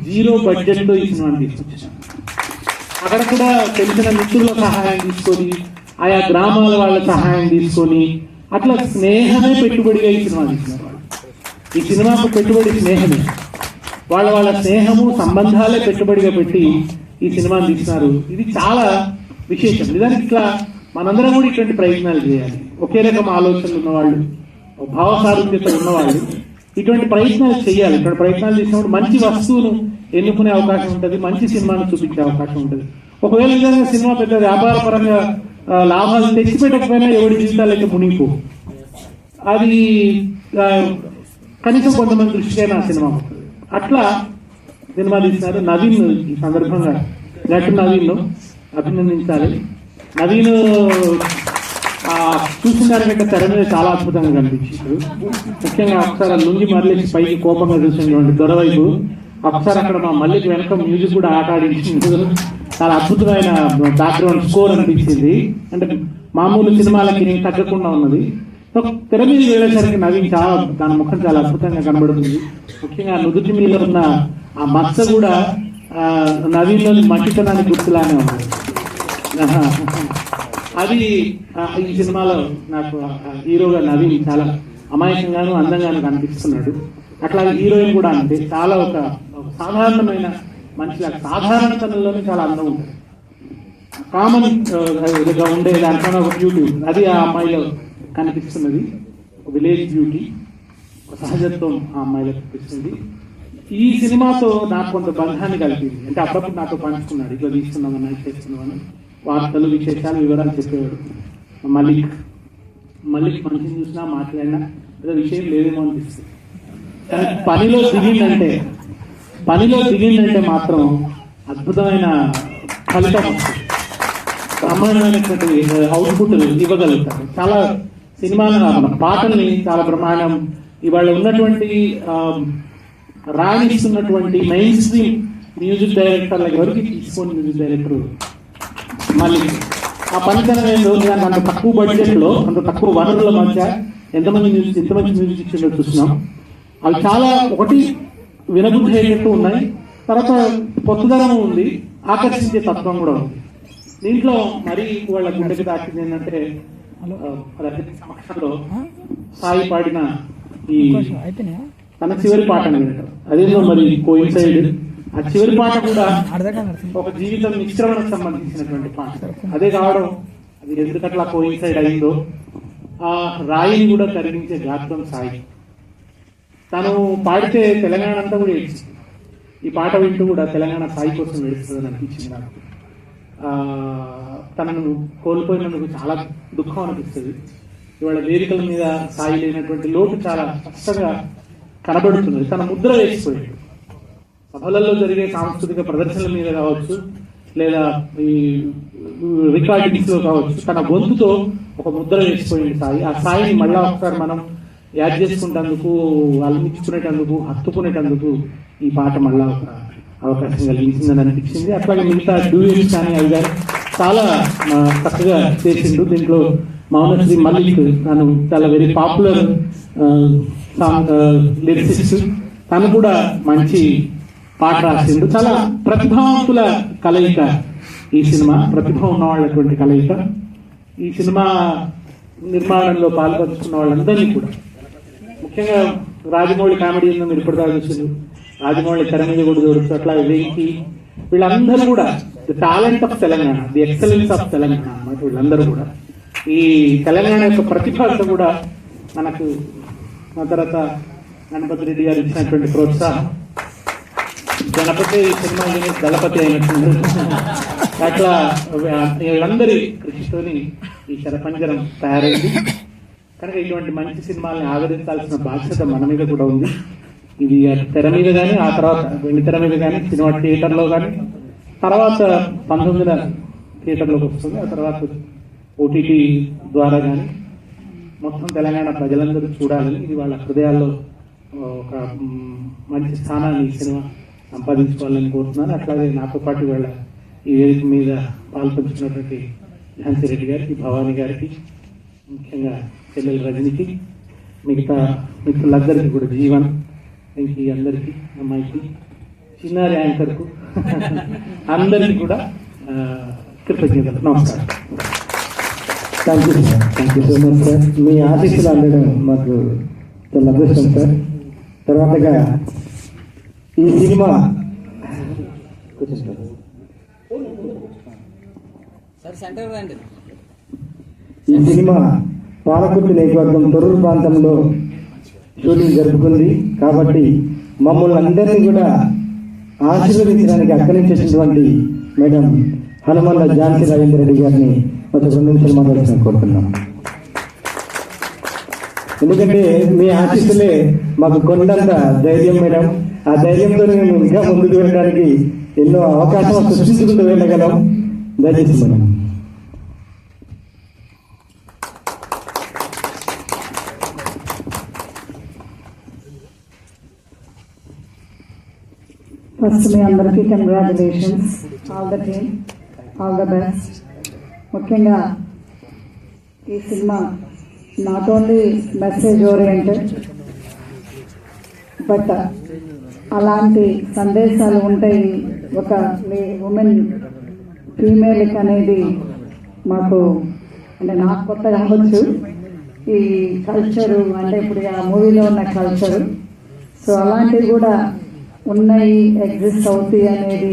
Zero budget తో ఈ సినిమాని తీసుకొచ్చాను. అక్కడ కూడా తెలిసిన మిత్రుల సహాయం తీసుకొని, ఆయా గ్రామాల వాళ్ళ సహాయం తీసుకొని, అట్లా స్నేహమే పెట్టుబడిగా ఈ సినిమా తీసుకున్నారు. ఈ సినిమాకు పెట్టుబడి స్నేహమే, వాళ్ళ స్నేహము సంబంధాలే పెట్టుబడిగా పెట్టి ఈ సినిమాని తీసినారు. ఇది చాలా విశేషం. నిజానికి ఇట్లా మనందరం కూడా ఇటువంటి ప్రయత్నాలు చేయాలి. ఒకే రకం ఆలోచనలు ఉన్నవాళ్ళు, భావసారూప్యత ఉన్నవాళ్ళు ఇటువంటి ప్రయత్నాలు చేయాలి. ఇటువంటి ప్రయత్నాలు చేసినప్పుడు మంచి వస్తువును ఎన్నుకునే అవకాశం ఉంటుంది, మంచి సినిమాను చూపించే అవకాశం ఉంటుంది. ఒకవేళ నిజంగా సినిమా పెద్ద వ్యాపార పరంగా లాభాలు తెచ్చిపెట్టకపోయినా ఎవరి జీవితాలు అయితే మునిగిపో, అది కనీసం కొంతమంది దృష్టికైనా ఆ సినిమా ఉంటుంది. అట్లా సినిమా తీసినారు. నవీన్ ఈ సందర్భంగా నటు నవీన్ అభినందించాలి. నవీన్ చూసిన దానికంటే తెర మీద చాలా అద్భుతంగా కనిపించారు. ముఖ్యంగా ఒకసారి లుంగి మరలేసి పైకి కోపంగా చూసినటువంటి దొరవైపు, ఒకసారి అక్కడ మా మల్లికి వెనక మ్యూజిక్ కూడా ఆట ఆడించింది. చాలా అద్భుతమైన బ్యాక్గ్రౌండ్ స్కోర్ అనిపించింది. అంటే మామూలు సినిమాలకి తగ్గకుండా ఉన్నది. తెర మీద వెళ్ళేసరికి నవీన్ చాలా, దాని ముఖం చాలా అద్భుతంగా కనబడుతుంది. ముఖ్యంగా నుదుటి మీద ఉన్న ఆ మచ్చ కూడా నవీన్లోని మంచితనానికి గుర్తులానే ఉంది. అది ఈ సినిమాలో నాకు హీరోగా నవీన్ చాలా అమాయకంగాను అందంగాను కనిపిస్తున్నాడు. అట్లా హీరోయిన్ కూడా అంతే, చాలా ఒక సాధారణమైన మనిషిలా, సాధారణతలోనే చాలా అందం ఉంటుంది. కామన్ గా ఉండే దానికన్నా ఒక బ్యూటీ, అది ఆ అమ్మాయిలో కనిపిస్తున్నది. విలేజ్ బ్యూటీ, సహజత్వం ఆ అమ్మాయిలో కనిపిస్తుంది. ఈ సినిమాతో నాకు కొంత బంధాన్ని కలిపింది. అంటే అప్పుడప్పుడు నాతో పంచుకున్నాడు, ఇట్లా తీస్తున్నామని, అది చేస్తున్నామని, వార్తలు విశేషాలు వివరాలు చెప్పేవాడు. మలిక్ మనిషిని చూసినా మాట్లాడినా ఏదో విషయం లేదేమో అనిపిస్తుంది. కానీ పనిలో దిగిందంటే మాత్రం అద్భుతమైన ఫలితం వస్తుంది, బ్రహ్మాండమైనటువంటి అవుట్పుట్ ఇవ్వగలుగుతారు. చాలా సినిమాలు మన పాటల్ని చాలా బ్రహ్మాండం. ఇవాళ ఉన్నటువంటి రాణిస్తున్నటువంటి మెయిన్ స్ట్రీమ్ మ్యూజిక్ డైరెక్టర్ల ఎవరికి తీసుకొని మ్యూజిక్ డైరెక్టర్ మళ్ళీ ఆ పనితనం ఏందో, అంత తక్కువ బడ్జెట్ లో, అంత తక్కువ వనరుల మధ్య ఎంతమంది మ్యూజిక్ ఇచ్చిందో చూస్తున్నాం. అవి చాలా, ఒకటి వినబుద్ధి అయ్యేట్టు ఉన్నాయి, తర్వాత కొత్తదనం ఉంది, ఆకర్షించే తత్వం కూడా ఉంది. దీంట్లో మరీ వాళ్ళ గుండెకి దాటింది ఏంటంటే సమక్షంలో సాయి పాడిన ఈ తన చివరి పాట అని వింటారు. అదేదో మరి కోయిన్సైడ్, ఆ చివరి పాట కూడా ఒక జీవితం నిష్క్రమణకు సంబంధించినటువంటి పాట. అదే కావడం, అది ఎందుకట్లా కోయిన్సైడ్ అయిందో, ఆ రాయిని కూడా కరిగించే గాత్రం సాయి. తను పాడితే తెలంగాణ అంతా కూడా ఏడ్చింది. ఈ పాట వింటూ కూడా తెలంగాణ సాయి కోసం ఏడుస్తుందని అనిపించింది నాకు. తనను కోల్పోయినందుకు చాలా దుఃఖం అనిపిస్తుంది. ఇవాళ వేదికల మీద సాయి లేనటువంటి లోటు చాలా స్పష్టంగా కనబడుతున్నది. తన ముద్ర వేసిపోయాడు. సభలలో జరిగే సాంస్కృతిక ప్రదర్శనల మీద కావచ్చు, లేదా ఈ రికార్డింగ్స్ లో కావచ్చు, తన గొంతుతో ఒక ముద్ర వేసిపోయింది సాయి. ఆ సాయిని మళ్ళా ఒకసారి మనం యాడ్ చేసుకునేందుకు, అల్మించుకునేటందుకు, హత్తుకునేటందుకు ఈ పాట మళ్ళా ఒక అవకాశం కలిగించిందని అనిపించింది. అట్లాగే మిగతా డ్యూయట్స్ కానీ అవి కానీ చాలా చక్కగా చేసిండు. దీంట్లో మౌనశ్రీ మల్లిక్, తను చాలా వెరీ పాపులర్ లిరిసిస్ట్, తను కూడా మంచి పాట రాసిండు. చాలా ప్రతిభావంతుల కలయిక ఈ సినిమా, ప్రతిభ ఉన్న వాళ్ళటువంటి కలయిక. ఈ సినిమా నిర్మాణంలో పాల్పంచుకున్న వాళ్ళందరినీ కూడా, ముఖ్యంగా రాజమౌళి కామెడీ ఉందో మీరు ఇప్పటిదాకా చూసిండు, రాజమౌళి తెర మీద కూడా చూడొచ్చు. అట్లా వెంకీ, వీళ్ళందరూ కూడా the talent of Telangana, the excellence of Telangana అన్నమాట. వీళ్ళందరూ కూడా ఈ తెలంగాణ యొక్క ప్రతిభ కూడా మనకు ఆ తర్వాత గణపతి రెడ్డి గారు ఇచ్చినటువంటి ప్రోత్సాహం, గణపతి సినిమా దళపతి అయినట్టు, అట్లా వీళ్ళందరి కృషితోని ఈ శరపంజరం తయారైంది. కనుక ఇటువంటి మంచి సినిమాల్ని ఆదరించాల్సిన బాధ్యత మన మీద కూడా ఉంది. ఇది తెర మీద కానీ, ఆ తర్వాత వెండి తెర మీద కానీ, సినిమా థియేటర్లో కానీ, తర్వాత 19 థియేటర్లోకి వస్తుంది, ఆ తర్వాత ఓటీటీ ద్వారా కానీ మొత్తం తెలంగాణ ప్రజలందరూ చూడాలని, ఇది వాళ్ళ హృదయాల్లో ఒక మంచి స్థానాన్ని ఈ సినిమా సంపాదించుకోవాలని కోరుతున్నాను. అట్లాగే నాతో పాటు వాళ్ళ ఈ వేదిక మీద పాల్పంచుకున్నటువంటి ఝాన్సీ రెడ్డి గారికి, భవానీ గారికి, ముఖ్యంగా చెల్లెలు రజనికి, మిగతా మిత్రులందరికీ కూడా, జీవన్, వెంకీ అందరికీ, అమ్మాయికి, చిన్నారి యాంకర్కు అందరికీ కూడా కృతజ్ఞతలు, నమస్కారం. Thank you sir, thank you so much sir. మీ ఆశీస్సులు అందడం మాకు చాలా అదృష్టం సార్. తర్వాతగా ఈ సినిమా పాలకుర్తి నియోజకవర్గం తొర్రూరు ప్రాంతంలో షూటింగ్ జరుపుకుంది కాబట్టి మమ్మల్ని అందరినీ కూడా ఆశీర్వదించడానికి అక్కడి నుంచి వచ్చినటువంటి మేడం హనుమల్ల ఝాన్సీ రవీంద్ర రెడ్డి గారిని ఒక 2 నిమిషాలు మాట్లాడాల్సిన కోరుతున్నాం. ఎందుకంటే మీ ఆశీస్సులే మాకు కొండంత ధైర్యం మేడం. ఆ ధైర్యంతో మేము ఇంకా ముందుకు వెళ్ళడానికి ఎన్నో అవకాశం సృష్టించుకుంటూ వెళ్ళగలం. దయచేసి మేడం. ఫస్ట్ మీ అందరికీ congratulations, all the team, all the best. ముఖ్యంగా ఈ cinema not only message oriented, but అలాంటి సందేశాలు ఉంటాయి ఒక ఉమెన్ ఫీమేల్కి అనేది మాకు అంటే నాకు కొత్త కావచ్చు ఈ కల్చరు, అంటే ఇప్పుడు ఆ మూవీలో ఉన్న కల్చరు. సో అలాంటివి కూడా ఉన్నాయి, ఎగ్జిస్ట్ అవుతాయి అనేది